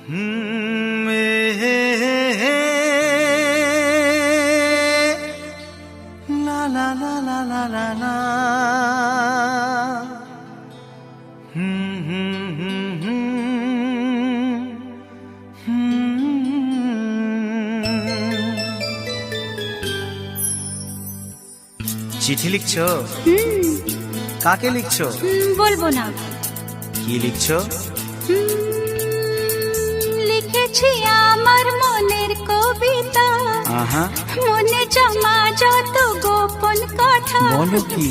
লা লা লা লা লা লা লা চিঠি লিখছো? কাকে লিখছো? বলবো না। কি লিখছো? লিখেছি আমার মনের কবিতা, মনে জমা যত গোপন কথা। বলো কি?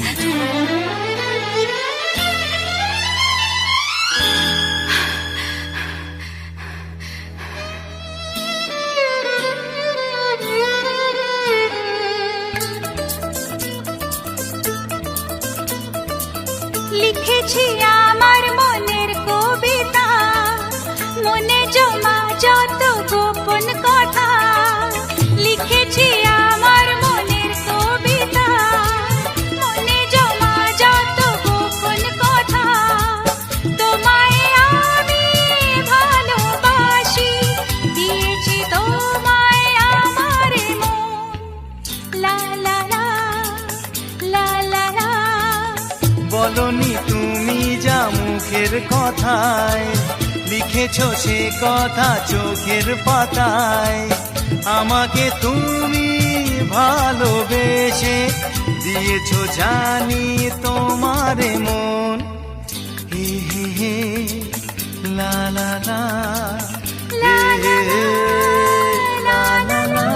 লিখেছি আমার মনের কবিতা, মনে জমা যত গোপন কথা। লিখেছি আমার মনের কবিতা, মনে জমা যত গোপন কথা। তোমায় আমি ভালোবাসি, দিয়েছি তোমায় আমার মন। লা লা লা লা লা লা। বলনি তুমি যা মুখের কথায়, লিখেছো সে কথা চোখের পাতায়। আমাকে তুমি ভালোবেসে দিয়েছো জানি তোমার মন। হে হে হে লা লা লা হে হে হে লা লা লা।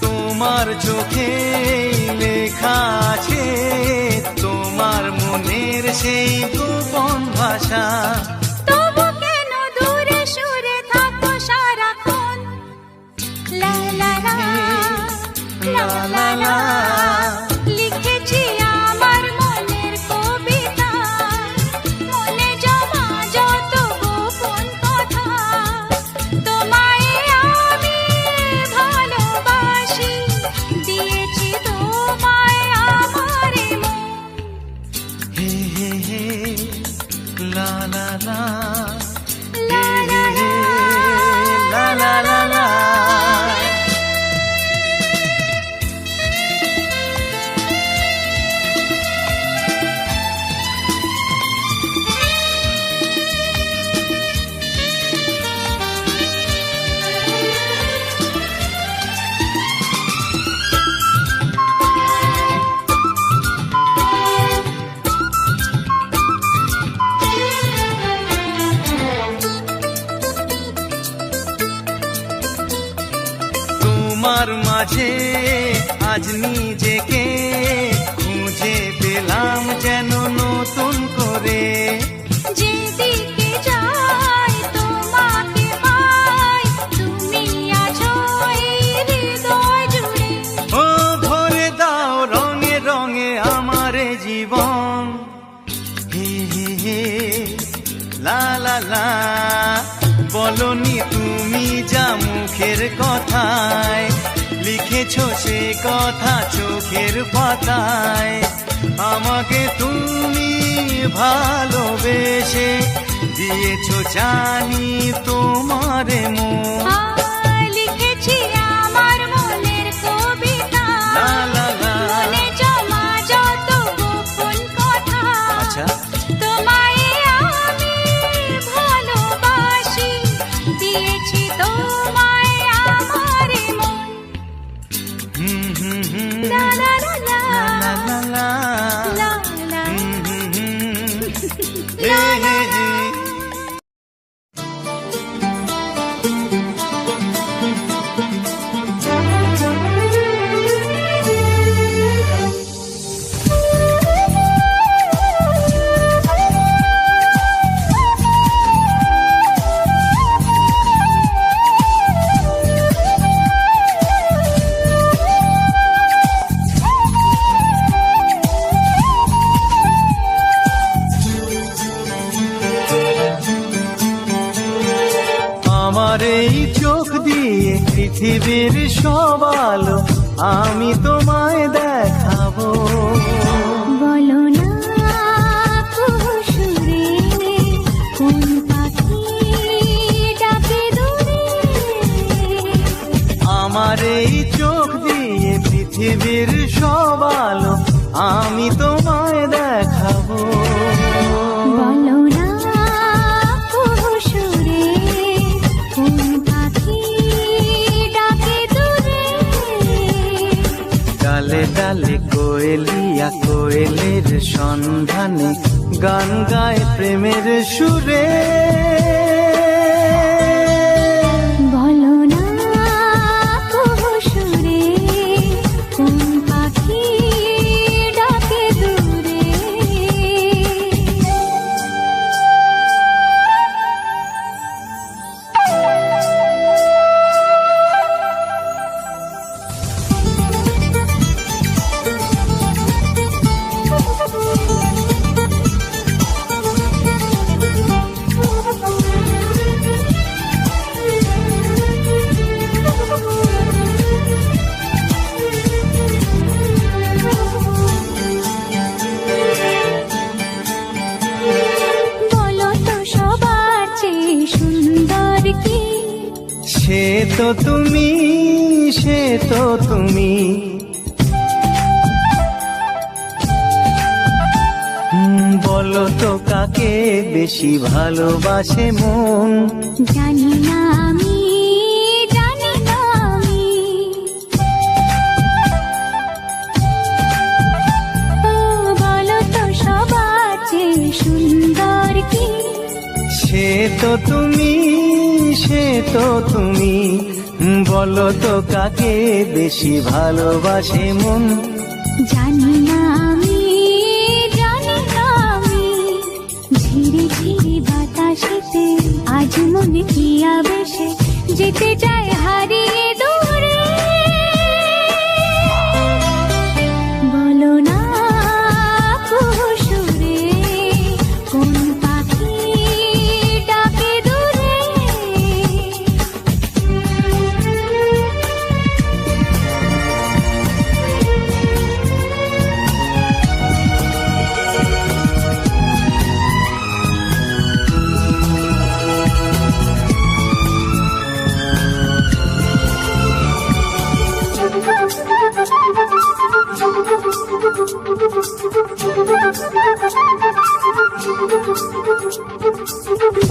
তোমার চোখে লেখা আছে তোমার মনের সেই গোপন ভাষা। তবু কেন দূরে সরে থাকো সারাক্ষণ? লা লা লা লা লা লা। লিখেছি আমার মনের কবিতা, মনে জমা যত গোপন কথা। তোমায় আমি ভালোবাসি, দিয়েছি তোমায় আমার মন। হে হে হে লা লা লা লা লা লা লা লা লা লা। তোমার মাঝে আজ নিজেকে খুঁজে পেলাম যেন নতুন করে। যেদিকে যাই তোমাকে পাই, তুমি আছো এই হৃদয় জুড়ে। ও ভরে দাও রঙে রঙে আমার জীবন। হে হে হে লা লা লা। বলনি তুমি যা মুখের কথায়, লিখেছো সে কথা চোখের পাতায়। আমাকে তুমি ভালোবেসে দিয়েছো জানি তোমার মন। লিখেছি আমার মনের কবিতা, লা লা লা। মনে জমা যত গোপন কথা। আচ্ছা। তোমায় আমি ভালোবাসি, দিয়েছি তোমায় আমার মন। লা লা লা লা লা লা লা লা। হে হে হে। পৃথিবীর সব আলো আমি তোমায় দেখাবো। বলো না সুরে কোন পাখি ডাকে দূরে। আমার এই চোখ দিয়ে পৃথিবীর সব আলো আমি তোমায় দেখাবো। বলো না সুরে কোন পাখি ডাকে দূরে। ডালে ডালে কোয়েলিয়া কোয়েলের সন্ধানে গান গায় প্রেমের সুরে। বলো না সুরে কোন পাখি ডাকে দূরে। বলো তো সবার চেয়ে সুন্দর কি? সে তো তুমি, সে তো তুমি। বলো তো কাকে বেশি ভালোবাসে মন? জানি না আমি, জানি না আমি। ও বলো তো সবার চেয়ে সুন্দর কি? সে তো তুমি, সে তো তুমি। বলো তো কাকে বেশি ভালোবাসে মন? জানি না আমি, জানি না আমি। ঝিরি ঝিরি বাতাসেতে আজ মনে কি আবেশে যেতে চায় হারিয়ে দূরে। বলো না সুরে কোন পাখি ডাকে দূরে।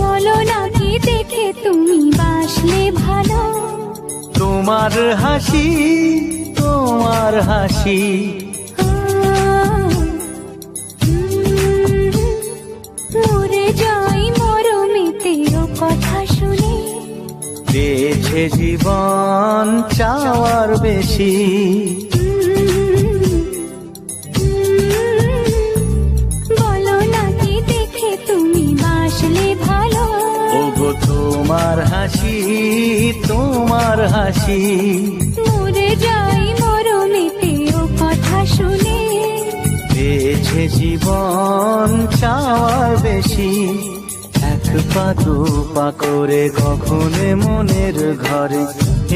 বলো না কি দেখে তুমি বাসলে ভালো? তোমার হাসি, তোমার হাসি। মরে যাই মরমিতে ও কথা শুনে। পেয়েছে জীবন চাওয়ার বেশি। বলো না কি দেখে তুমি বাসলে ভালো? ওগো তোমার হাসি, তোমার হাসি। মরে যাই মরমিতে ও কথা শুনে। পেয়েছে জীবন চাওয়ার বেশি। এক পা দু পা করে কখনো মনের ঘরে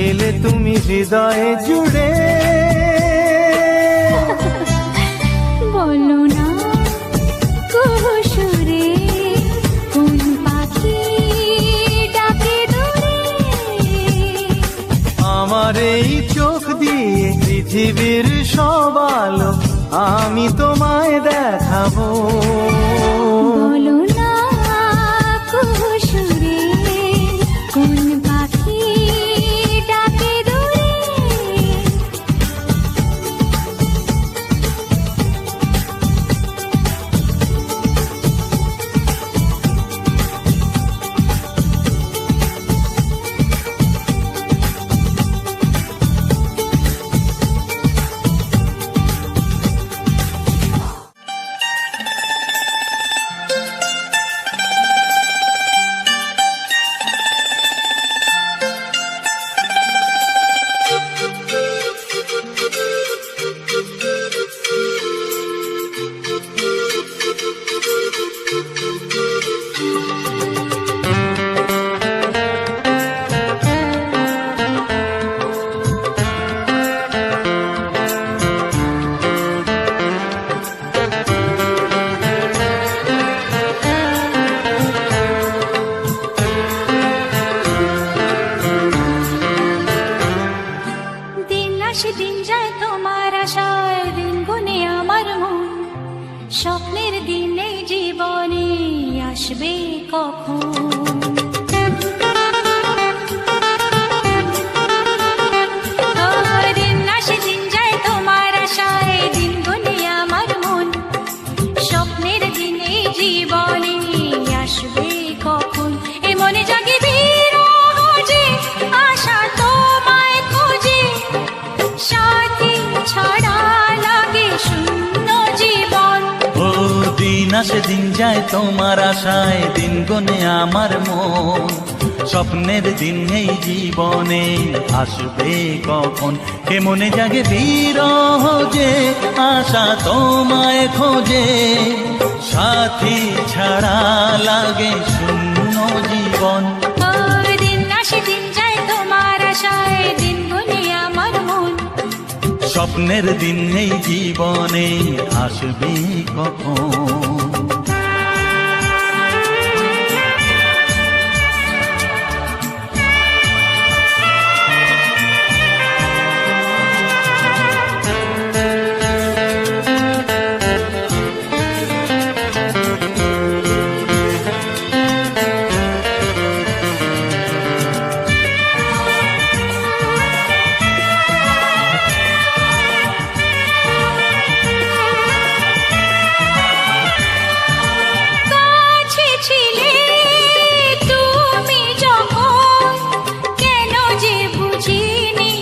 এলে তুমি হৃদয়ে জুড়ে। বলো না সুরে কোন পাখি ডাকে দূরে। আমার এই চোখ দিয়ে পৃথিবীর সব আলো আমি তোমায় দেখাবো। বলো না সুরে কোন পাখি ডাকে দূরে। আসে দিন যায় তোমার আশায়, দিন গুনে আমার মন, স্বপ্নের দিন এই জীবনে আসবে কখন? দিন আসে দিন যায় তোমার আশায়, দিন গুনে আমার মন, স্বপ্নের দিন এই জীবনে আসবে কখন? এ মনে জাগে বিরহ যে আশা তোমায় খোঁজে, সাথী ছাড়া লাগে শূন্য জীবন। ও দিন আসে দিন যায় তোমার আশায়, দিন গনে আমার মন, স্বপ্নের দিন এই জীবনে আসবে কখন? কে মনে জাগে বিরহ যে আশা তোমায় খোঁজে, সাথী ছাড়া লাগে শূন্য জীবন। দিন আসে দিন যায় তোমার আশায়, দিন গুনে আমার মন, স্বপ্নের দিন এই জীবনে আসবে কখন? কাছে ছিলে তুমি যখন, কেন যে বুঝিনি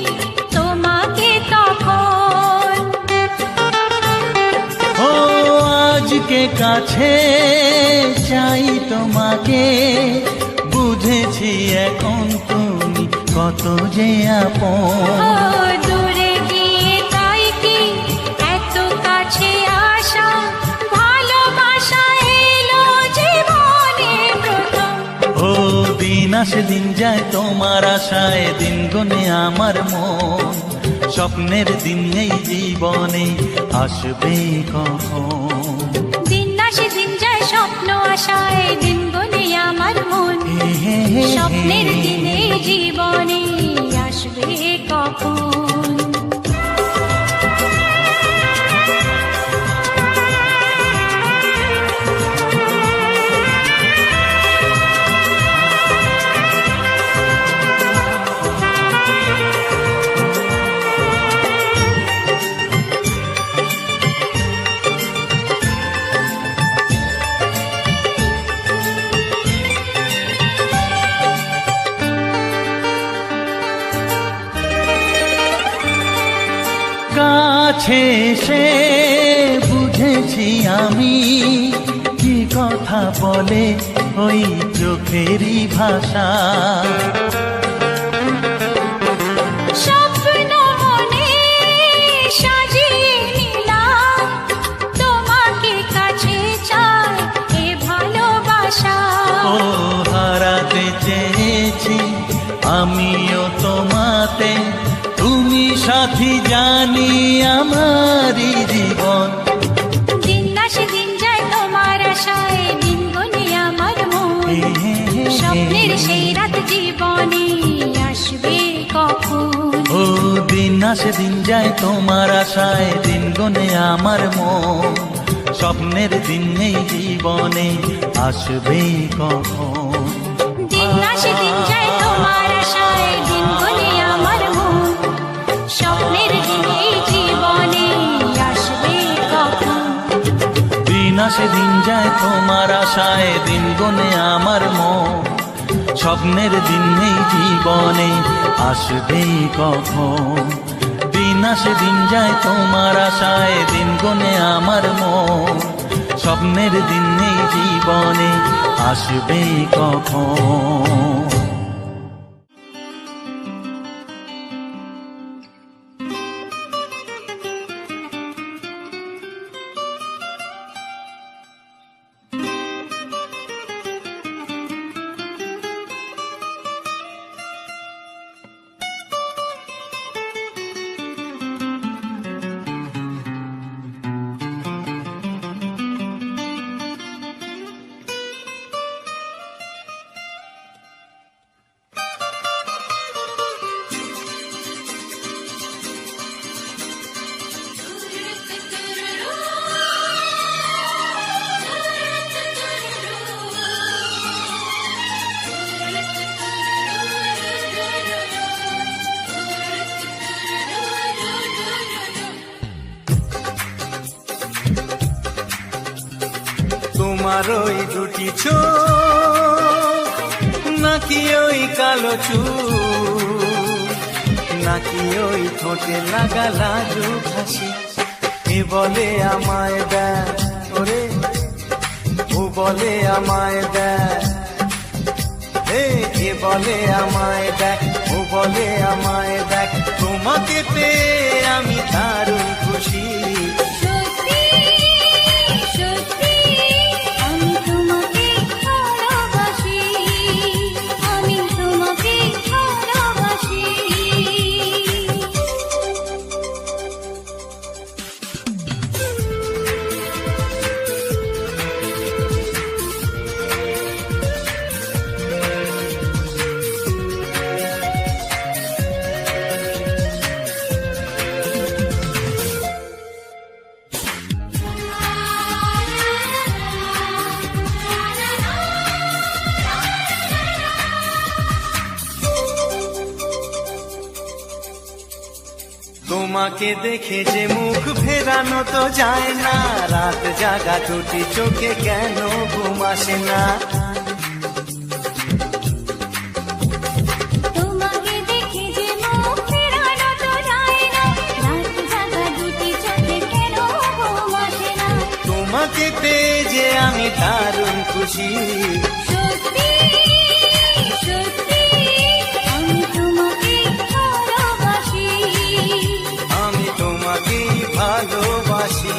তোমাকে তখন? ও আজকে কাছে চাই তোমাকে, বুঝেছি এখন তুমি কত যে আপন। দূরে গিয়ে তাই কি এত কাছে আসা, ভালোবাসা এলো জীবনে প্রথম। ও দিন আসে দিন যায় তোমার আশায়, দিন গনে আমার মন, স্বপ্নের দিন এই জীবনে আসবে কখন? দিন আসে দিন যায় স্বপ্ন আশায়, দিন গুনে আমার মন, স্বপ্নের দিনে জীবনে আসবে কখন? কাছে এসে বুঝেছি আমি, কি কথা বলে ওই চোখেরই ভাষা। স্বপ্ন মনে সাজিয়ে নিলাম, তোমাকে কাছে চাই এ ভালোবাসা। ও হারাতে চেয়েছি আমিও তোমাতে, তুমি সাথী জানি আমারই জীবন। দিন আসে দিন যায় তোমার আশায়, দিন গুনে আমার মন, স্বপ্নের সেই রাত জীবনে আসবে কখন? ও দিন আসে দিন যায় তোমার আশায়, দিন গনে আমার মন, স্বপ্নের দিন এই জীবনে আসবে কখন? দিন আসে দিন যায় তোমার আশায়, দিন গুনে আমার মন, স্বপ্নের দিন এই জীবনে আসবে কখন? দিন আসে দিন যায় তোমার আশায়, দিন গনে আমার মন, স্বপ্নের দিন এই জীবনে আসবে কখন? দিন আসে দিন যায় তোমার আশায়, দিন গনে আমার মন, স্বপ্নের দিন এই জীবনে আসবে কখন? তোমার ওই দুটি চোখ নাকি ওই কালো চুল, নাকি ওই ঠোঁটে লাগা লাজুক হাসি, এ বলে আমায় দেয় ওরে, ও বলে আমায় দেয়, এ বলে আমায় দেখ, ও বলে আমায় দেখ, তোমাকে পেয়ে আমি দারুণ খুশি। সত্যি সত্যি আমি তোমাকে ভালোবাসি, আমি তোমাকে ভালোবাসি। তোমাকে দেখে যে মুখ ফেরানো তো যায় না, রাত জাগা দুটি চোখে কেন ঘুম আসে না। তোমাকে দেখে যে মুখ ফেরানো তো যায় না, রাত জাগা দুটি চোখে কেন ঘুম আসে না। তোমাকে পেয়ে যে আমি দারুণ খুশি। সত্যি সত্যি আমি তোমাকে ভালোবাসি, আমি তোমাকে ভালোবাসি।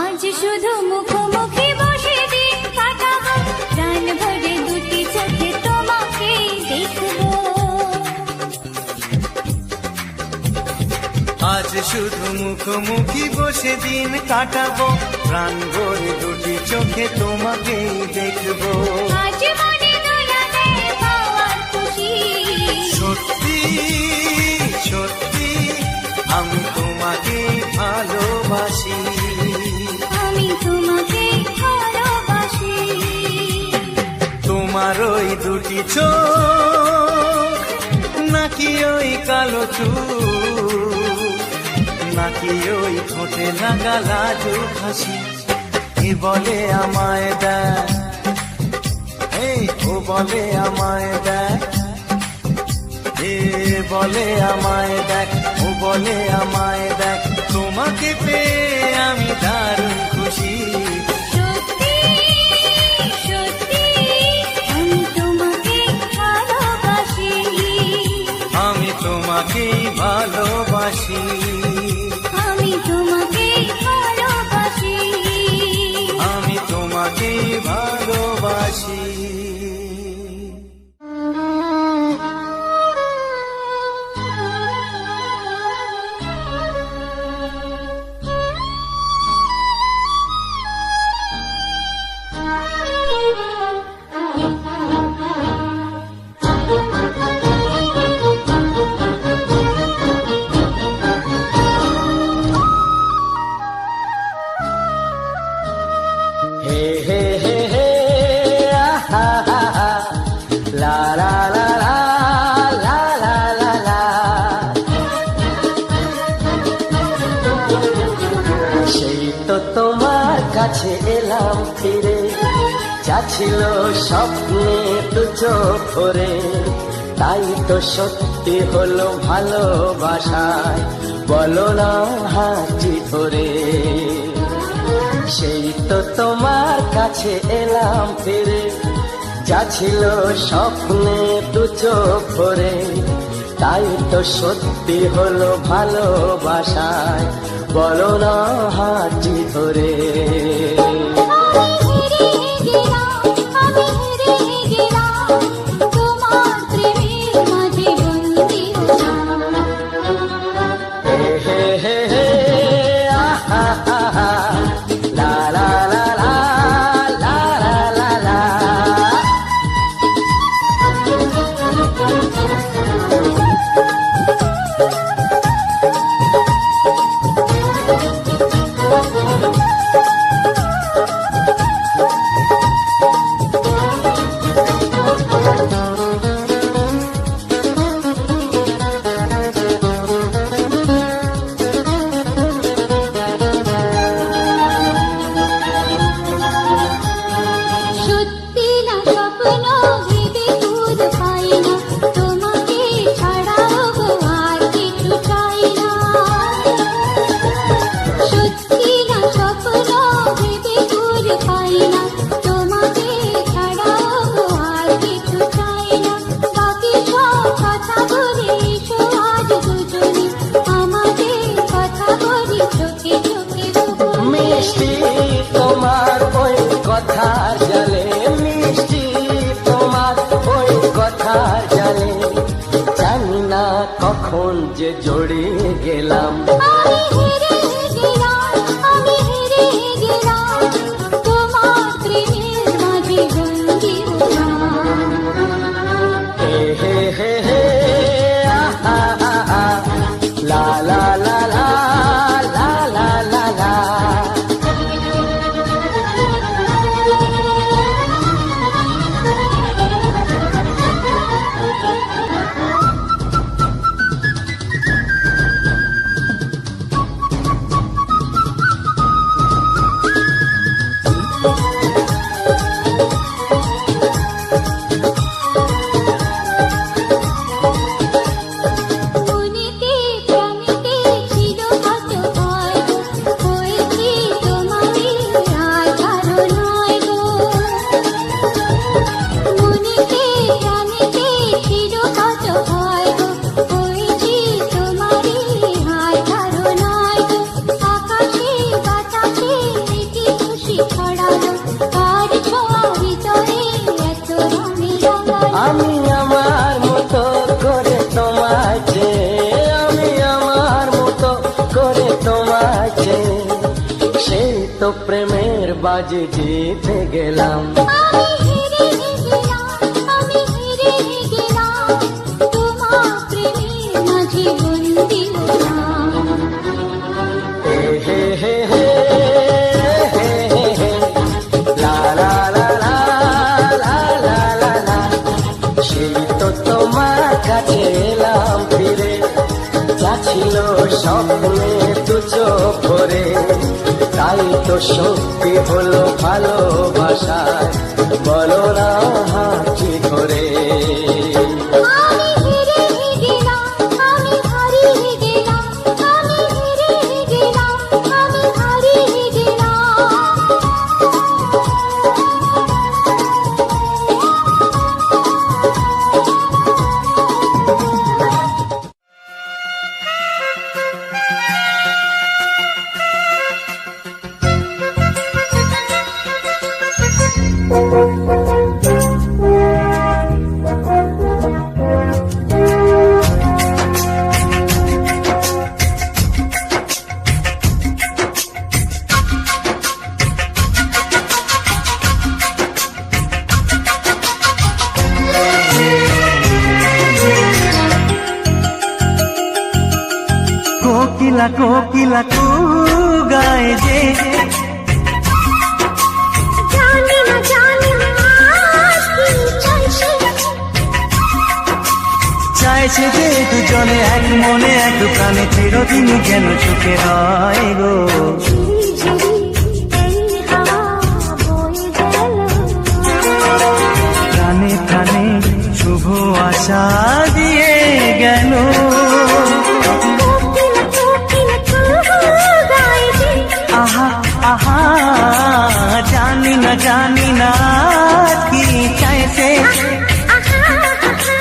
আজ শুধু মুখোমুখি বসে দিন কাটাবো, প্রাণ ভরে দুটি চোখে তোমাকে দেখবো। আজ শুধু মুখোমুখি বসে দিন কাটাবো, প্রাণ ভরে দুটি চোখে তোমাকেই দেখবো। আজ মনে দোলাতে পাওয়ার খুশি, সত্যি সত্যি আমি তোমাকে ভালোবাসি, আমি তোমাকে ভালোবাসি। তোমার ওই দুটি চোখ নাকি ওই কালো চুল, নাকি ওই ঠোঁটে লাগা লাজুক হাসি, এ বলে আমায় দেয়, ও বলে আমায় দেয়, এ বলে আমায় দেখ, ও বলে আমায় দেখ, তোমাকে পেয়ে আমি দারুণ খুশি। সত্যি সত্যি আমি তোমাকে ভালোবাসি, আমি তোমাকেই ভালোবাসি, আমি তোমাকে ভালোবাসি, আমি তোমাকেই ভালোবাসি। তোমার কাছে এলাম ফিরে, যা ছিল স্বপ্নে দু চোখ ভরে, তাই তো সত্যি হলো ভালোবাসায়, বলো না হাতটি ধরে। সেই তো তোমার কাছে এলাম ফিরে, যা ছিল স্বপ্নে দু চোখ ভরে, তাই তো সত্যি হলো ভালোবাসায়, বলো না হাতটি ধরে। লা লা কখন যে জড়িয়ে গেলাম। আমি হেরে গেলাম, আমি হেরে গেলাম, তোমার প্রেমের মাঝে বন্দি হলাম। হে হে হে হে আহা আহা লা লা লা লা লা লা লা লা। মনেতে প্রাণেতে ছিল কত ভয় গো, হয়েছি তোমারই আর কারো নয় গো। মনেতে প্রাণেতে ছিল কত ভয় গো, হয়েছি তোমারই আর কারো নয় গো। আকাশে বাতাসে স্মৃতি খুশি ছড়ালো, আর ছোঁয়া হৃদয়ে এত রঙে রাঙালো। আমি আমার মতো করে তোমায় চেয়ে, আমি আমার মতো করে তোমায় চেয়ে, সেই তো প্রেমের বাজি জিতে গেলাম। আমি হেরে গেলাম, আমি হেরে গেলাম, তোমার প্রেমের মাঝে বন্দি হলাম। হে হে হে হে হে হে হে লা লা লা লা লা লা লা লা। সেই তো তোমার কাছে এলাম ফিরে, যা ছিল স্বপ্নে দু চোখ ভরে, তাই তো সত্যি হলো ভালোবাসায়, বলো না হাঁচি ধরে। আমি হেরে গেলাম, আমি হারিয়ে গেলাম, আমি হেরে গেলাম, আমি হারিয়ে গেলাম। কোকিলা কোকিলা কু গায় যে, জানি না আজ কি চাইছে, চাইছে যে দুজনে এক মনে এক প্রাণে চিরদিন যেন সুখে হয় গো। ঝিরি ঝিরি এই হাওয়া বয়ে গেল, প্রাণে প্রাণে শুভ আশা দিয়ে গেল। কোকিলা কোকিলা কুহু গায় যে, আহা আহা জানি না কি চাইছে। আহা আহা।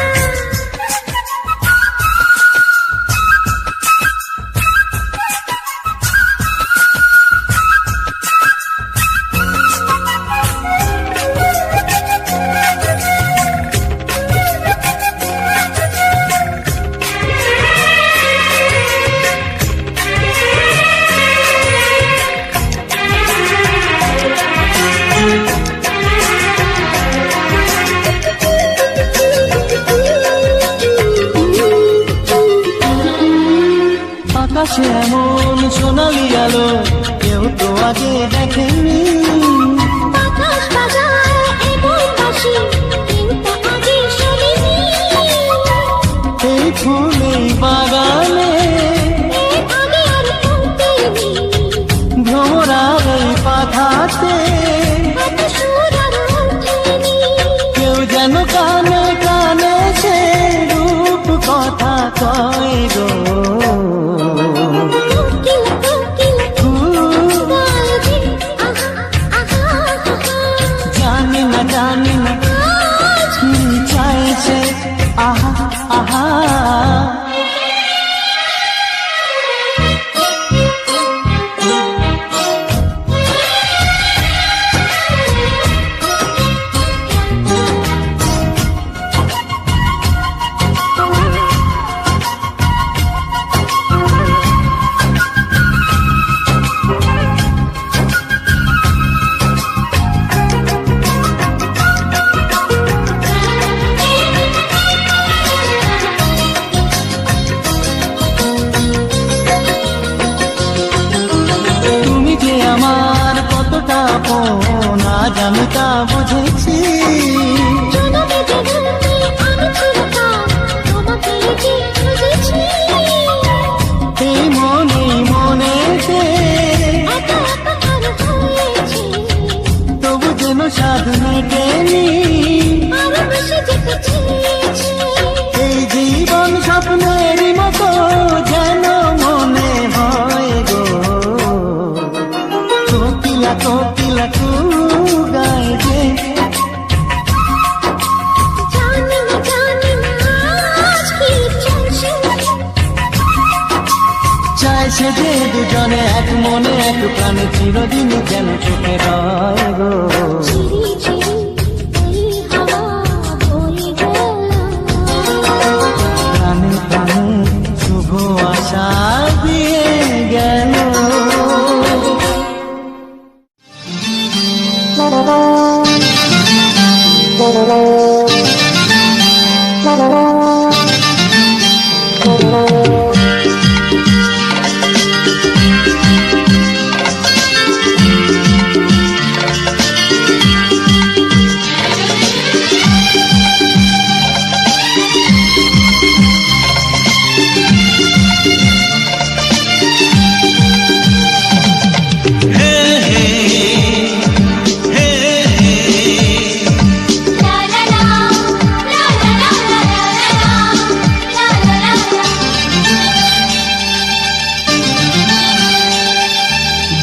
আকাশে এমন সোনালি আলো কেউ তো আগে দেখেনি। বাতাস বাজায় এমন বাঁশি, কিন্তু আগে শুনিনি। এই ফুল এই বাগানে এর আগে আর পৌঁছেনি, ভ্রমরার এই পাখাতে এত সুর আর ওঠেনি। কেউ যেন কানে কানে সে রূপ কথা কয় গো। কোকিলা কোকিলা গায় যে, আহা আহা আহা। জানি না আজ কি চাইছে। আহা আহা তা বুঝেছি। জনমে জনমে আমি চিরকাল তোমাকে যে খুঁজেছি। এই মনেতে এত অপকার হয়েছে, তবু যেন সাধ মেটেনি। আরো বেশি যেতে চেয়েছি। এই জীবন স্বপ্নেরই মতো যেন মনে হয় গো। কোকিলা কোকিলা কু গায় যে, জানি না আজ কি চলছে। চাইছে যে দুজনে এক মনে এক প্রাণে চিরদিন যেন চোখে রয় গো। ঝিরি ঝিরি এই হাওয়া বয়ে গেল, প্রাণে প্রাণে শুভ আশা দিয়ে গেল। লা লা লা লা লা লা লা লা লা।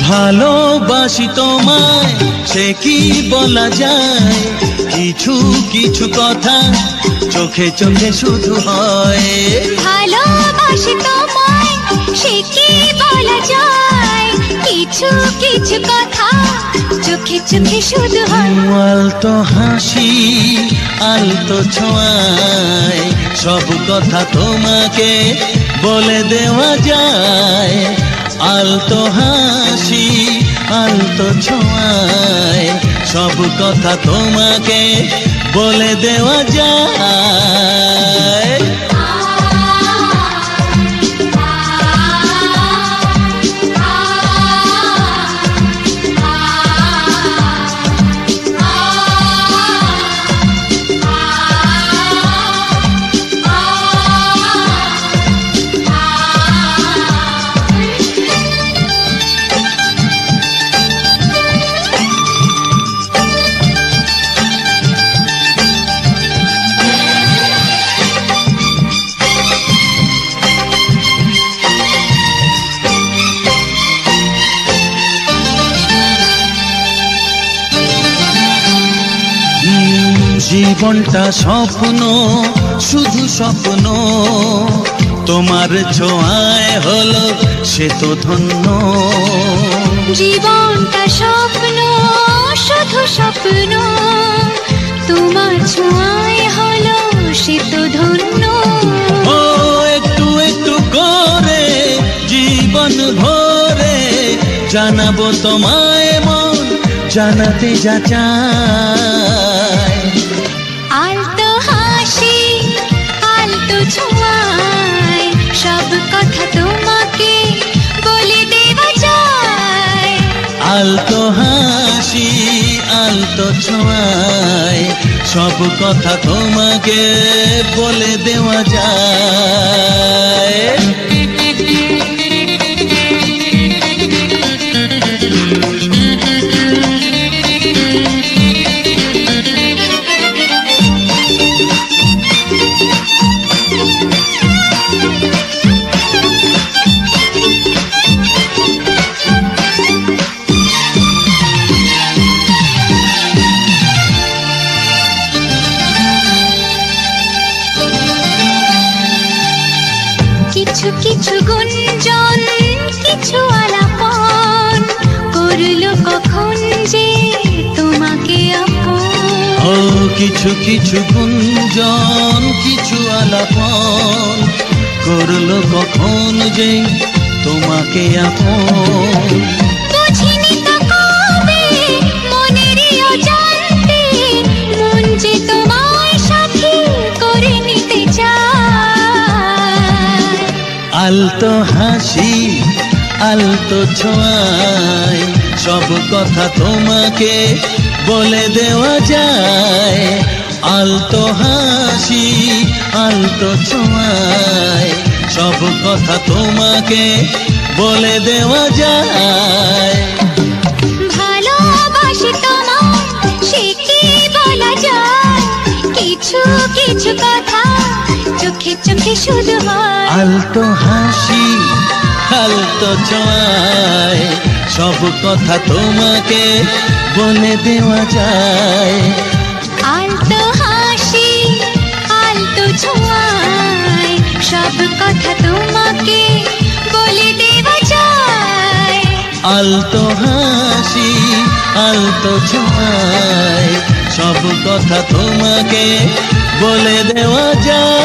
ভালোবাসি তোমায় সে কি বলা যায়, কিছু কিছু কথা চোখে চোখে শুধু হয়। ভালোবাসি তোমায় সে কি বলা যায়, কিছু কিছু কথা চোখে চোখে শুধু হয়। আলতো হাসি আলতো ছোঁয়ায় সব কথা তোমাকে বলে দেওয়া যায়। আলতো হাসি আলতো ছোঁয়ায় সব কথা তোমাকে বলে দেওয়া যায়। জীবনটা স্বপ্ন শুধু স্বপ্ন, তোমার ছোঁয়ায় হলো সে তো ধন্য। জীবনটা স্বপ্ন শুধু স্বপ্ন, তোমার ছোঁয়ায় হলো সে তো ধন্য। ও একটু একটু করে জীবন ভরে জানাবো তোমায় মন জানাতে যা চায়। আলতো হাসি আলতো ছোঁয়ায় সব কথা তোমাকে বলে দেওয়া যায়। আলতো হাসি আলতো ছোঁয়ায় সব কথা তোমাকে বলে দেওয়া যায়। কিছু কিছু গুঞ্জন কিছু আলাপন করলো কখন যে তোমাকে আপন। ও কিছু কিছু গুঞ্জন কিছু আলাপন করলো কখন যে তোমাকে আপন। বুঝিনি তো কবে মনেরই অজান্তে মন যে তোমায় সাথী করে নিতে চায়। আলতো হাসি আলতো ছোঁয়ায় সব কথা তোমাকে বলে দেওয়া যায়। আলতো হাসি আলতো ছোঁয়ায় সব কথা তোমাকে বলে দেওয়া যায়। ভালোবাসি তোমায় সে কি বলা যায়, কিছু কিছু কথা চোখে চোখে শুধু হয়। আলতো হাসি আলতো ছোঁয়ায় সব কথা তোমাকে বলে দেওয়া যায়। আলতো হাসি আলতো ছোঁয়ায় সব কথা তোমাকে বলে দেওয়া যায়। আলতো হাসি আলতো ছোঁয়ায় সব কথা তোমাকে বলে দেওয়া যায়।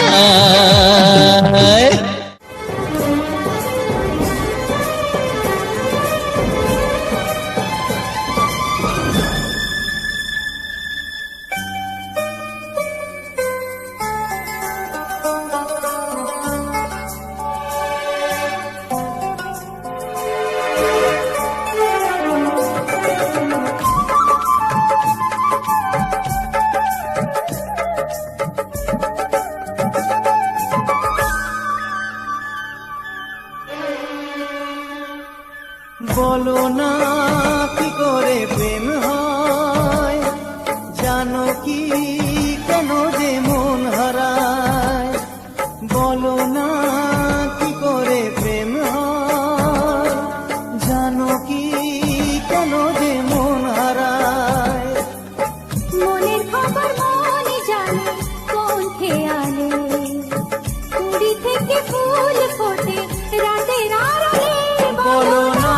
বলো না কি করে প্রেম হয়, জানো কি কেন যে মন হারায়। বলো না কি করে প্রেম হয়, জানো কি কেন যে মন হারায়। মনের খবর মনে জানে কোন খেয়ালে, কুড়ি থেকে ফুল ফোটে রাতের আড়ালে। বলো না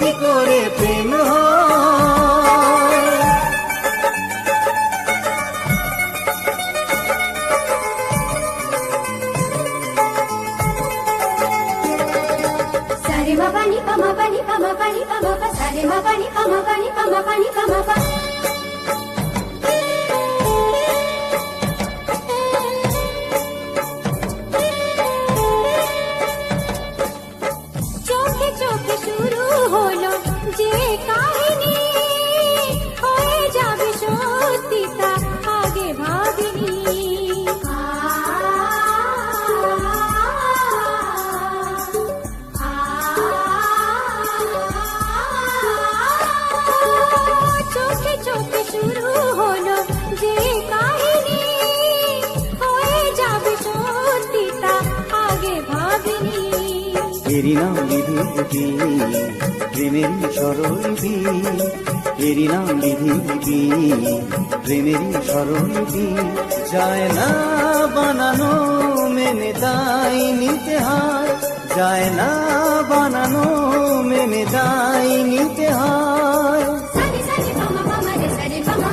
কি করে প্রেম হয়। সারে মা পানি পামা পানি পামা পানি পামা পা, সারে মা পানি পামা পানি পামা পানি পামা পা। চোখে চোখে শুরু হলো যে কাহিনী, হয়ে যাবে সত্যি তা আগে ভাবিনি। চোখে চোখে শুরু হলো যে কাহিনী, হয়ে যাবে সত্যি তা আগে ভাবিনি। এরি নাম বিধি প্রেমের স্বরলিপি, এরি নাম বিধি প্রেমের স্বরলিপি। যায় না বানানো মেনে তাই নিতে হয়, যায় না বানানো মেনে তাই নিতে হয়। সারি সারি পামা পামা রে সারি পামা,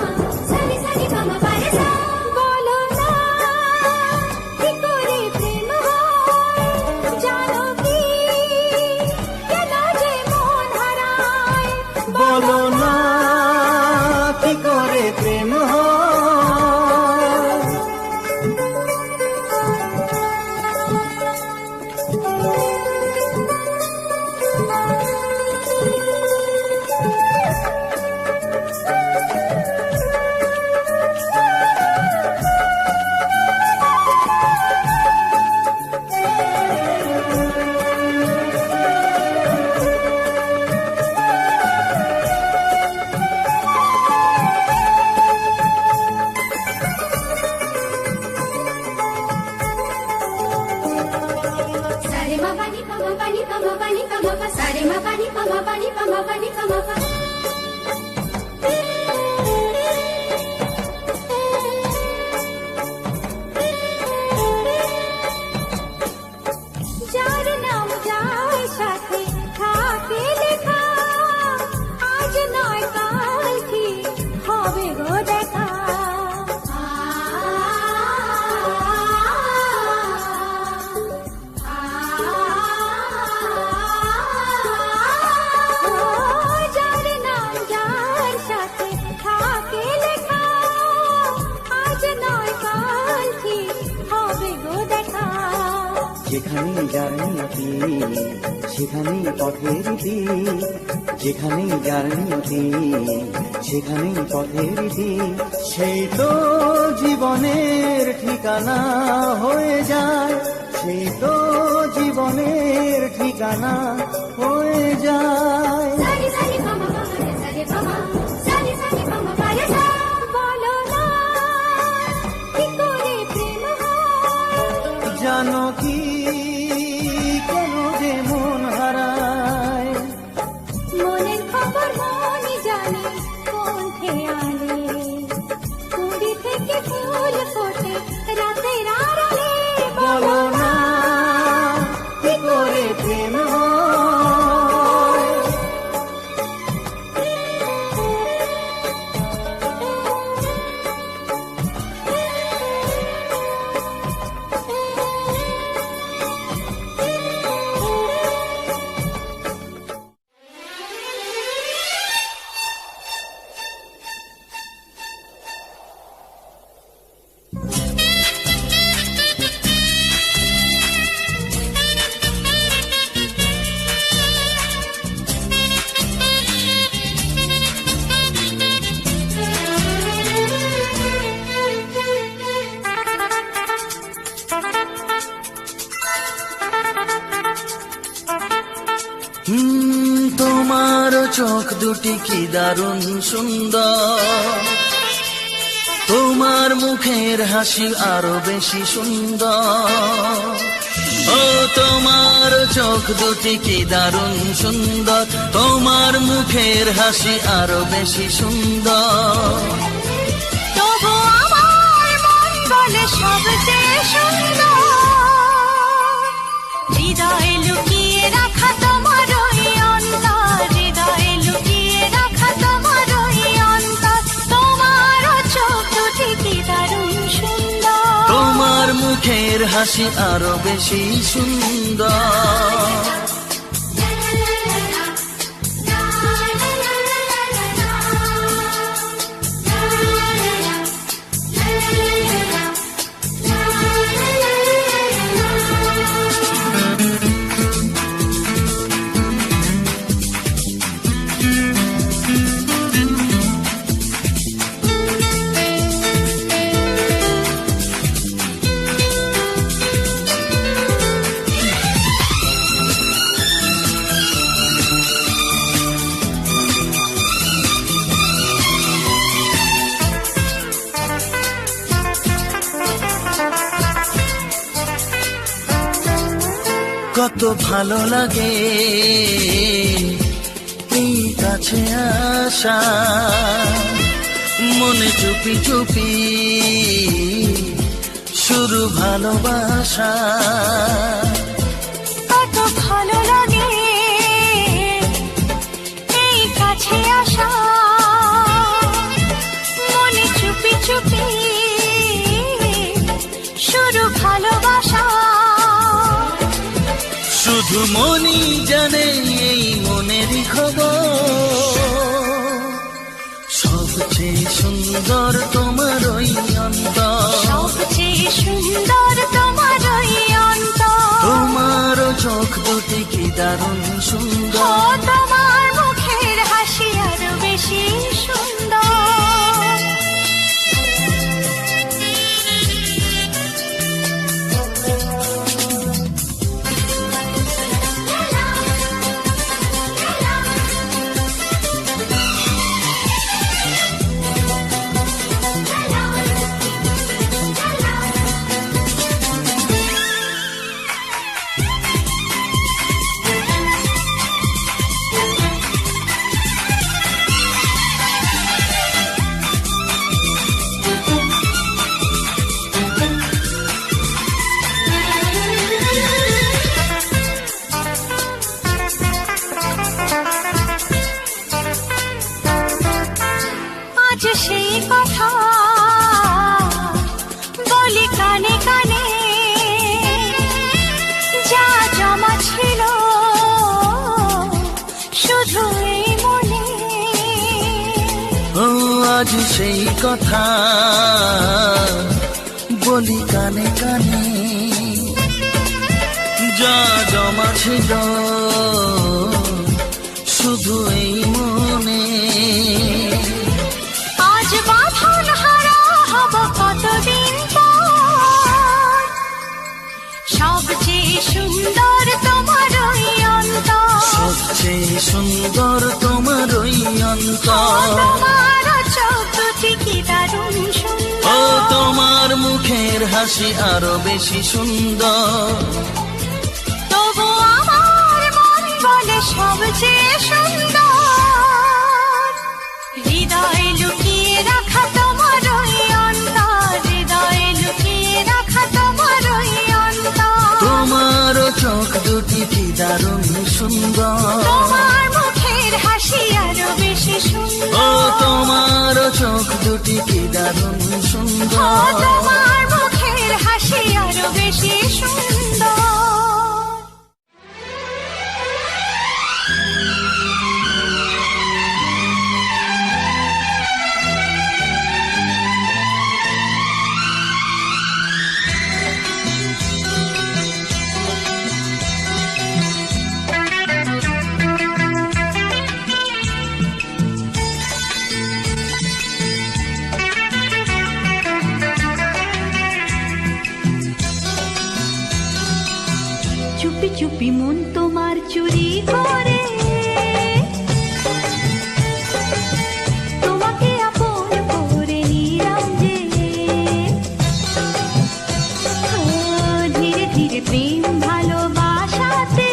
সারি সারি পামা পারে সা। বলো না কি করে প্রেম হয়, জানো কি কেন যে মন হারায়। বলো না কি করে প্রেম হয়। সারে মা পানি পামা পানি পামা পানি পামা পা, সারে মা পানি পামা পানি পামা পানি পামা পা। যার নাম যায় সাথে থাকে লেখা, আজ নয় কাল কি হবে গো দেখা। যার নাম যার সাথে থাকে লেখা, আজ নয় কাল কি হবে গো দেখা। যেখানে যার নিয়তি সেখানে পথের রীতি, যেখানে যার নিয়তি সেখানেই পথের দিন, সেই তো জীবনের ঠিকানা হয়ে যায়, সেই তো জীবনের ঠিকানা হয়ে যায়। বলো না কি করে প্রেম হয়, জানো কি কেন যে মন হারায়, মনের খবর মনে জানে কোন খেয়ালে, কুড়ি থেকে ফুল ফোটে রাতের আড়ালে। বলো না কি করে প্রেম হয়। তোমার চোখ দুটি কি দারুণ সুন্দর, তোমার মুখের হাসি আরো বেশি সুন্দর। ও তোমার চোখ দুটি কি দারুণ সুন্দর, তোমার মুখের হাসি আরো বেশি সুন্দর। তবু আমার মন বলে সবচেয়ে সুন্দর, হৃদয়ে লুকিয়ে রাখা তোমার ওই অন্তর, হৃদয়ে লুকিয়ে রাখা তোমার ওই অন্তর। তোমার চোখ দুটি কি দারুণ সুন্দর, তোমার মুখের হাসি আরো বেশি সুন্দর। কত ভালো লাগে এই কাছে আসা, মনে চুপি চুপি শুরু ভালোবাসা। কত ভালো লাগে এই কাছে আসা, মনে চুপি চুপি শুরু ভালোবাসা। শুধু মনই জানে এই মনেরই খবর, সবচেয়ে সুন্দর তোমার ওই অন্তর, সবচেয়ে সুন্দর তোমার ওই অন্তর। তোমার চোখ দুটি কি দারুণ ও সুন্দর, তোমার মুখের হাসি আরো বেশি সুন্দর। আজ সেই কথা বলি কানে কানে, যা জমা ছিল শুধু এই মনে। ও আজ সেই কথা বলি কানে কানে, যা জমা ছিল শুধু এই মনে। সুন্দর তোমার ওই অন্তর, সবচেয়ে সুন্দর তোমার ওই অন্তর। তোমার চোখ দুটি কি দারুণ ও সুন্দর, তোমার মুখের হাসি আরো বেশি সুন্দর। তবু আমার মন বলে সবচেয়ে সুন্দর। হৃদয়ে লুকিয়ে রাখা তোমার ওই অন্তর, হৃদয়ে লুকিয়ে রাখা তোমার ওই অন্তর। তোমার চোখ দুটি কি দারুণ সুন্দর। তোমার মুখের হাসি আরো বেশি ও সুন্দর, তোমার চোখ দুটি কি দারুণ ও সুন্দর। তোমার মুখের হাসি আরো বেশি সুন্দর। চুপি চুপি মন তোমার চুরি করে, তোমাকে আপন করে নিলাম যে। ও ধীরে ধীরে প্রেম ভালোবাসাতে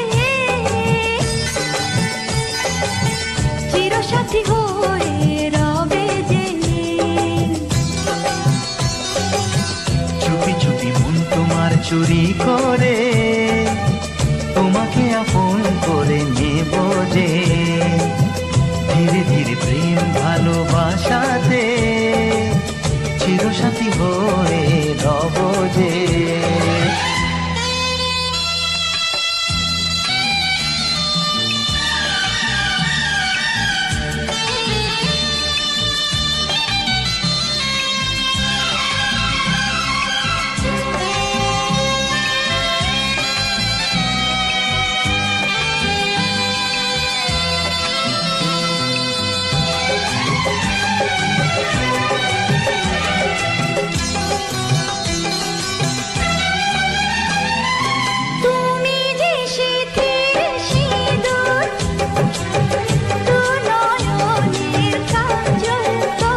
চিরসাথী হয়ে রবে যে। চুপি চুপি মন তোমার চুরি করে, তোমাকে আপন করে নেব যে। ধীরে ধীরে প্রেম ভালোবাসাতে চিরসাথী হয়ে রব যে। তুমি যে শীতের সিঁদুর, দু নয়নের কাজল গো,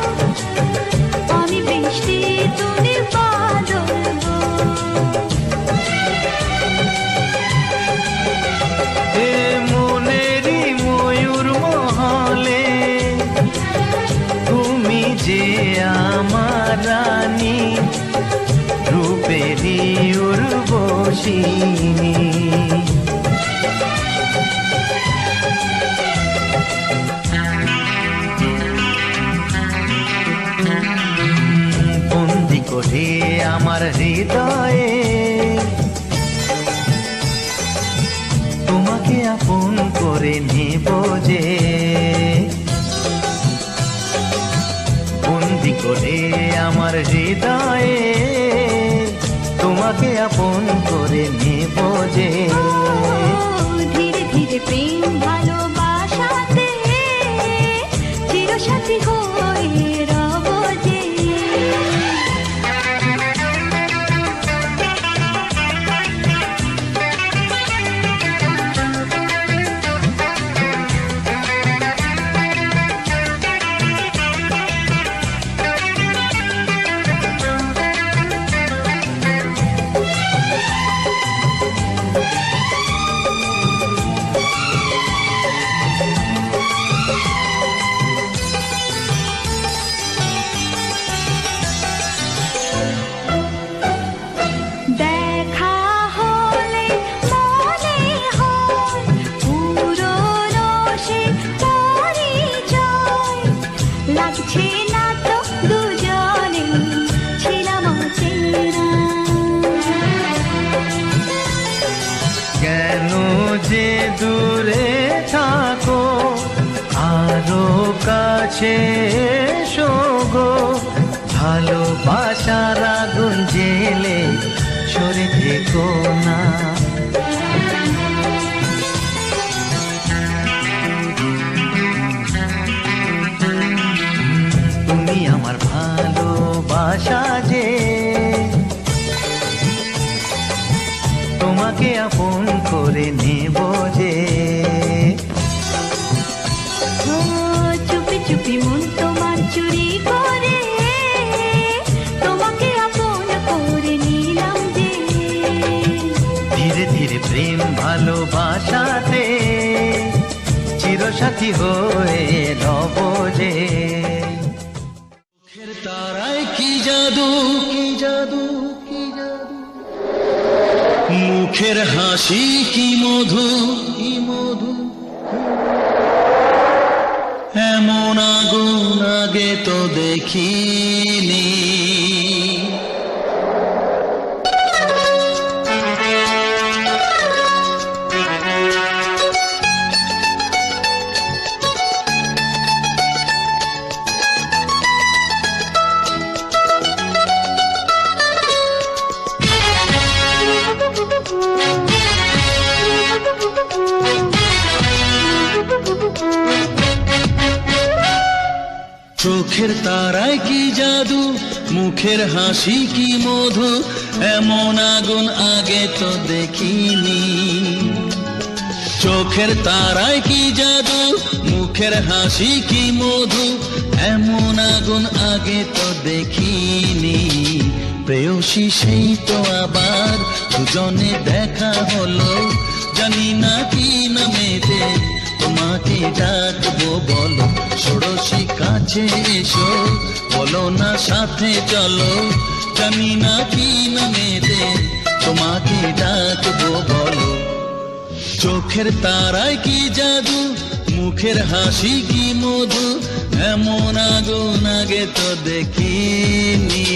আমি বৃষ্টি তুমি বাদল গো। এ মনেরই ময়ূর মহলে তুমি যে আমার রানী, রূপেরই উর্বশিনী। বন্দি করে আমার হৃদয়ে তোমাকে আপন করে নেব যে। বন্দি করে আমার হৃদয়ে তোমাকে আপন করে নেব যে। ও ধীরে ধীরে প্রেম ভালোবাসাতে চিরসাথী হয়ে রব যে। দেখা হলে মনে হয় পুরনো সে পরিচয়, লাগছে না তো দুজনে ছিলাম অচেনা। কেন যে দূরে থাকো, আরো কাছে এসো গো। ভালোবাসার আগুন জেলে সরে থেকো না। তুমি আমার ভালোবাসা যে, তোমাকে আপন করে নেব যে। ও চুপি চুপি মন তোমার চুরি করে তোমাকে আপন করে নিলাম যে। ধীরে ধীরে প্রেম ভালোবাসাতে চিরসাথী হয়ে রব যে। চোখের তারায় কি জাদু, কি জাদু, কি জাদু, মুখের হাসি কি মধু, কি মধু, এমন আগুন আগে তো দেখিনি। চোখের তারায় কি জাদু, মুখের হাসি কি মধু, এমন আগুন আগে তো দেখিনি। চোখের তারায় কি জাদু, মুখের হাসি কি মধু, এমন আগুন আগে তো দেখিনি। প্রেয়সী সেই তো আবার দুজনে দেখা হলো, জানি না কি নামেতে তোমাকে ডাকবো বলো। ষোড়শী কাছে এসো, বলো না সাথে চলো, জানি না কি নামেতে তোমাকে ডাকবো বলো। চোখের তারায় কি জাদু, মুখের হাসি কি মধু, এমন আগুন আগে তো দেখিনি।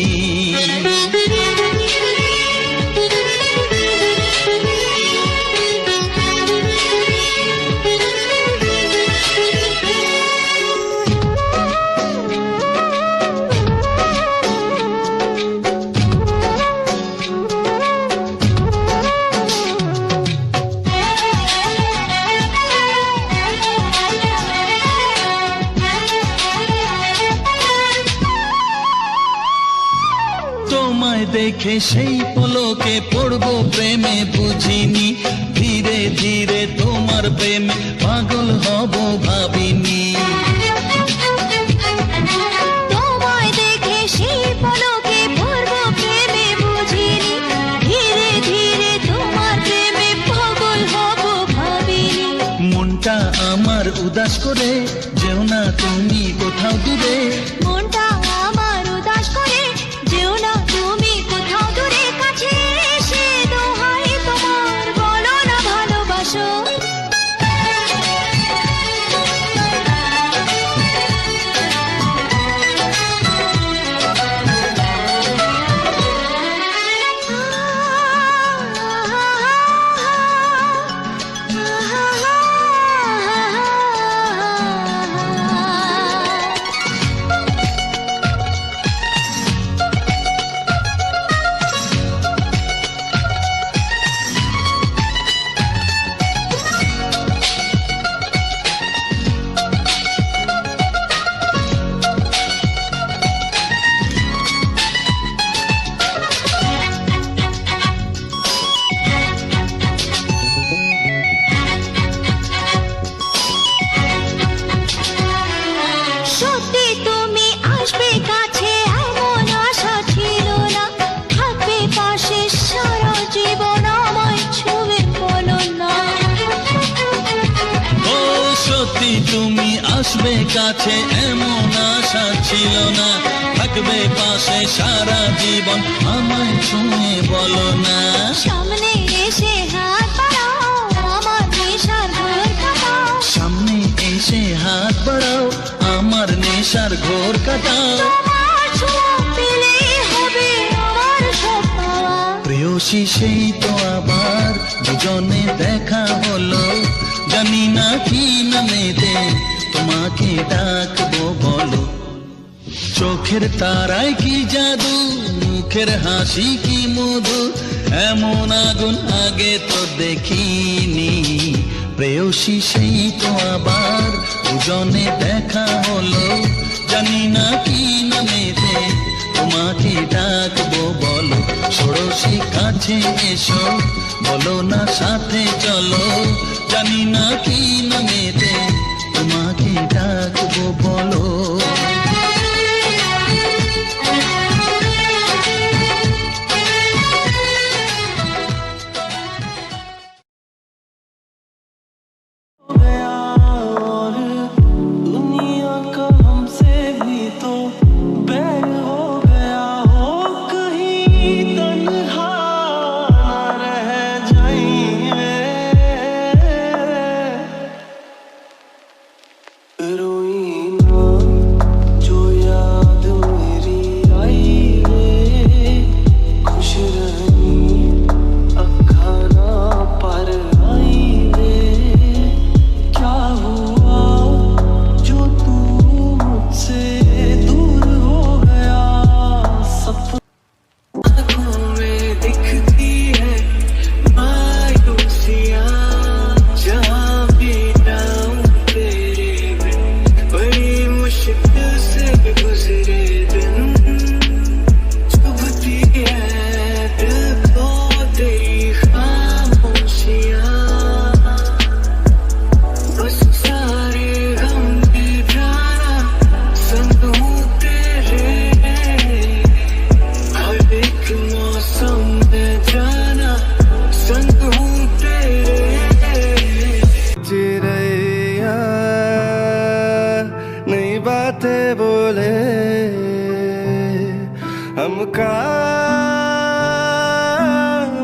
তোমায় দেখে সেই পলকে পড়বো প্রেমে বুঝিনি, ধীরে ধীরে তোমার প্রেমে পাগল হব ভাবিনি। তোমায় দেখে সেই পলকে পড়বো প্রেমে বুঝিনি, ধীরে ধীরে তোমার প্রেমে পাগল হব ভাবিনি। মনটা আমার উদাস করে যেও না তুমি কোথাও দূরে, মনটা আমার উদাস করে যেও না তুমি কোথাও দূরে, কাছে এসে দোহাই তোমার বলো না ভালোবাসো। সত্যি তুমি আসবে কাছে এমন আশা ছিল না, থাকবে পাশে সারা জীবন আমায় ছুঁয়ে বলো না। ও সত্যি তুমি আসবে কাছে এমন আশা ছিল না, থাকবে পাশে সারা জীবন আমায় ছুঁয়ে বলো না। সামনে এসে হাত বাড়াও আমার নেশার ঘোর কাটাও, সামনে এসে হাত বাড়াও আমার নেশার ঘোর কাটাও। তোমার ছোঁয়া পেলেই হবে আমার সব পাওয়া। প্রেয়সী সেই তো আবার দুজনে দেখা হলো, জানি না কি নামেতে তোমাকে ডাকবো বলো। চোখের তারায় কি জাদু, মুখের হাসি কি মধু, এমন আগুন আগে তো দেখিনি। প্রেয়সী সেই তো আবার দুজনে দেখা হলো, জানি না কি নামেতে তোমাকে ডাকবো বলো। ষোড়শী কাছে এসো, বলো না সাথে চলো, জানি না কি নামেতে তোমাকে ডাকবো বলো। हमका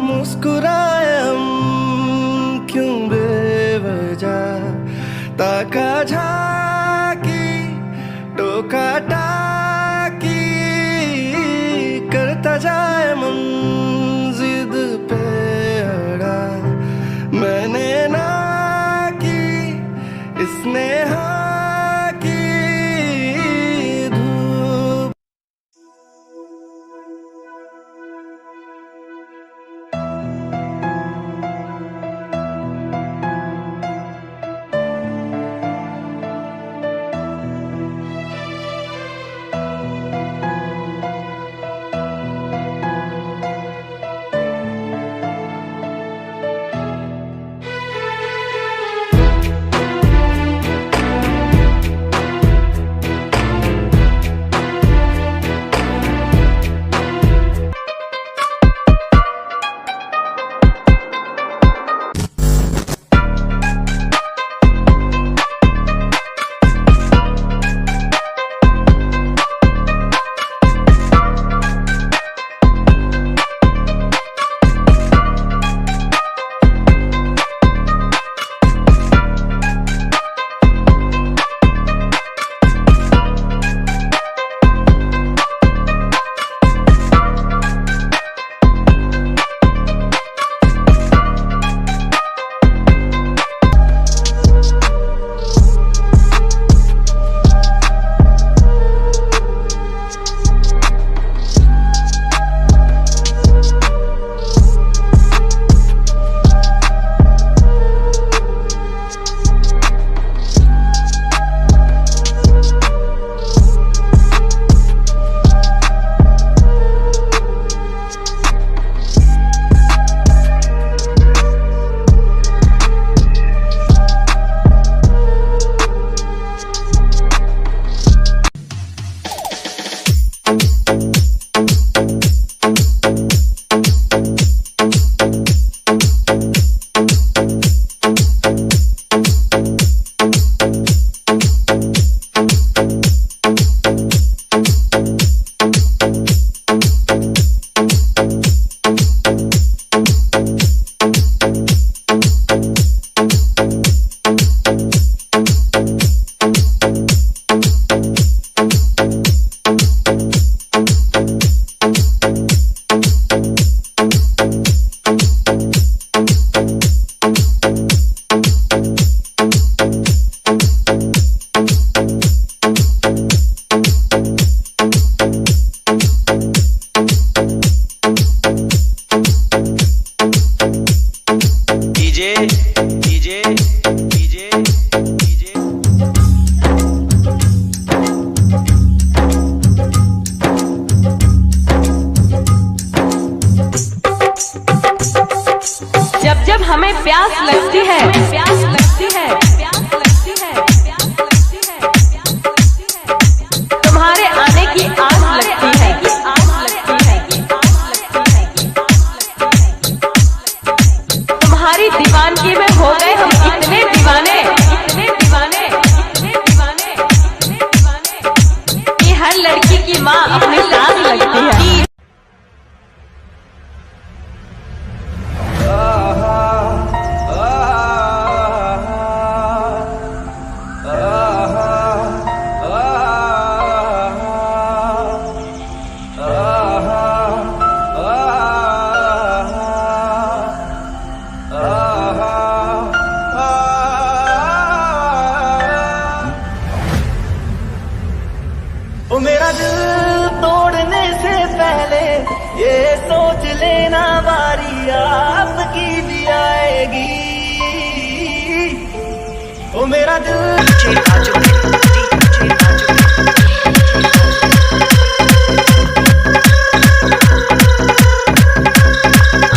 मुस्कुराए हम क्यों बेवजह, ताका झाकी टोका टाकी करता जाए मन जिद पे अड़ा। मैंने ना की इसने हाँ की, धूप प्यास लगती है, प्यास लगती है, प्यास लगती है, प्यास लगती है, तुम्हारे आने की आस लगती है, आस लगती है, तुम्हारी दीवानगी में हो गए हम इतने दीवाने, इतने दीवाने, इतने दीवाने, इतने दीवाने कि हर लड़की की माँ अपनी सास लगती है। ओ मेरा दिल तोड़ने से पहले ये सोच लेना बारी आपकी भी आएगी। ओ मेरा दिल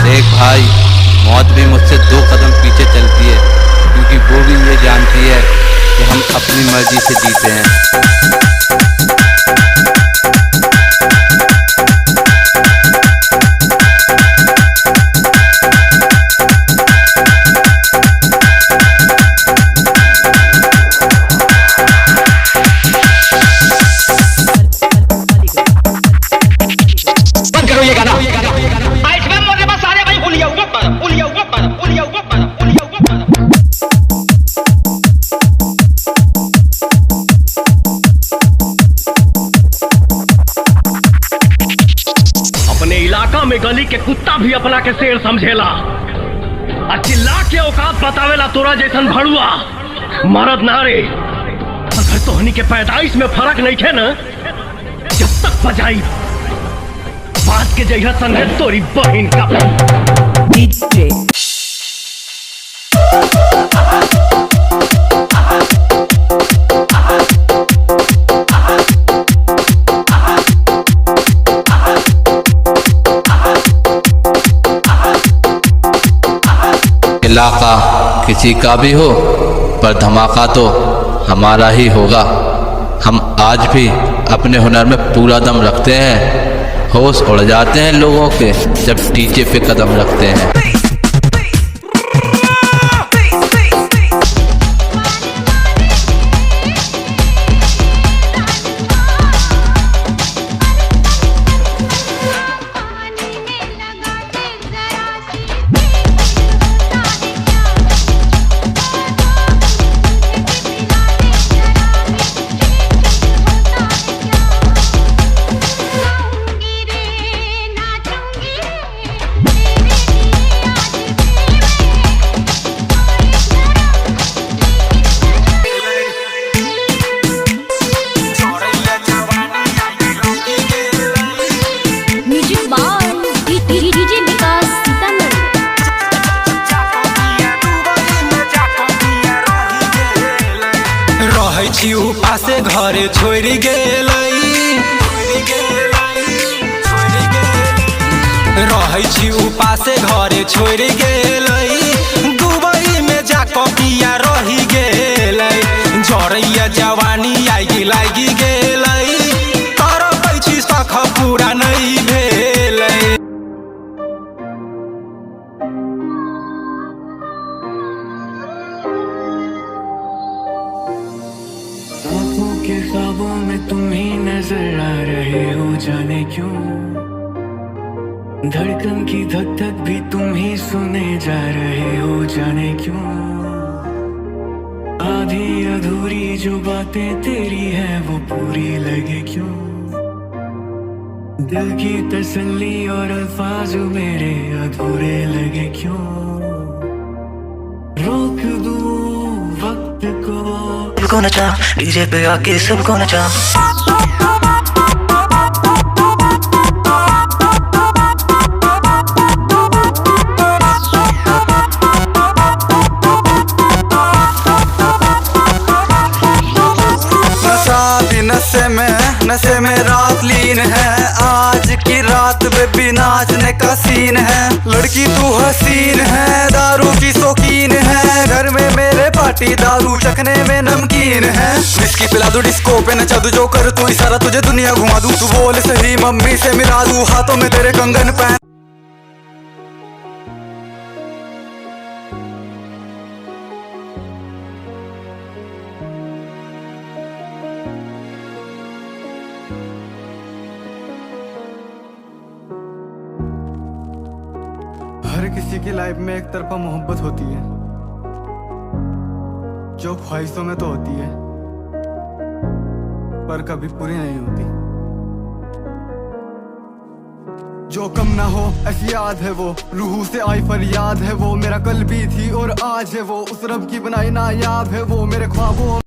देख भाई, मौत भी मुझसे 2 कदम पीछे चलती है, क्योंकि वो भी ये जानती है कि हम अपनी मर्जी से जीते हैं। बंद करो ये गाना। आइसक्रीम मोटे पास सारे भाई उलिया ऊपर उलिया ऊपर उलिया ऊपर उलिया ऊपर। अपने इलाका में गली के कुत्ता भी अपना के शेर समझेला, चिल्ला के औकात बतावेला तोरा जैसन भड़ुआ मरद नारे। अगर तोहनी के पैदाइश में फर्क नहीं थे न, जब तक बजाई बात के जगह संगे तोरी बहन का डीजे इलाका किसी का भी हो, पर धमाका तो हमारा ही होगा। हम आज भी अपने हुनर में पूरा दम रखते हैं। होश उड़ जाते हैं लोगों के जब डीजे पे कदम रखते हैं। पासे घरे छोड़ गेलै, रहै छी उपासे घरे छोड़ गेलै, दुबई में जाके पिया रही गेलै, जरैया जवानी लागी गेलै, करबै छी सख पूरा नहीं भेलै। आँखों के ख्वाबों में तुम ही नजर आ रहे हो, जाने क्यों धड़कन की धक धक भी तुम ही सुने जा रहे हो, जाने क्यों आधी अधूरी जो बातें तेरी है वो पूरी लगे क्यों, दिल की तसल्ली और अल्फाज मेरे अधूरे लगे क्यों, रोक दूं वक्त को सबको नचा डीजे पे आके सबको नचा। नशे में रात लीन है, आज की रात बेबी नाचने का सीन है, लड़की लड़की तू हसीन है, दारू की शौकीन है, घर में मेरे पार्टी दारू चखने में नमकीन है। विस्की पिला दूं, डिस्को पे नचा दूं, जो कर तू इशारा तुझे दुनिया घुमा दूं। तू बोल सही मम्मी से मिला दूं, हाथों में तेरे कंगन पहन। हर किसी की लाइफ में एक तरफा मोहब्बत होती है, जो ख्वाहिशों में तो होती है पर कभी पूरी नहीं होती। जो कम ना हो ऐसी याद है वो, रूह से आई फरियाद है वो। मेरा कल भी थी और आज है वो, उस रब की बनाई नायाब है वो। मेरे ख्वाबों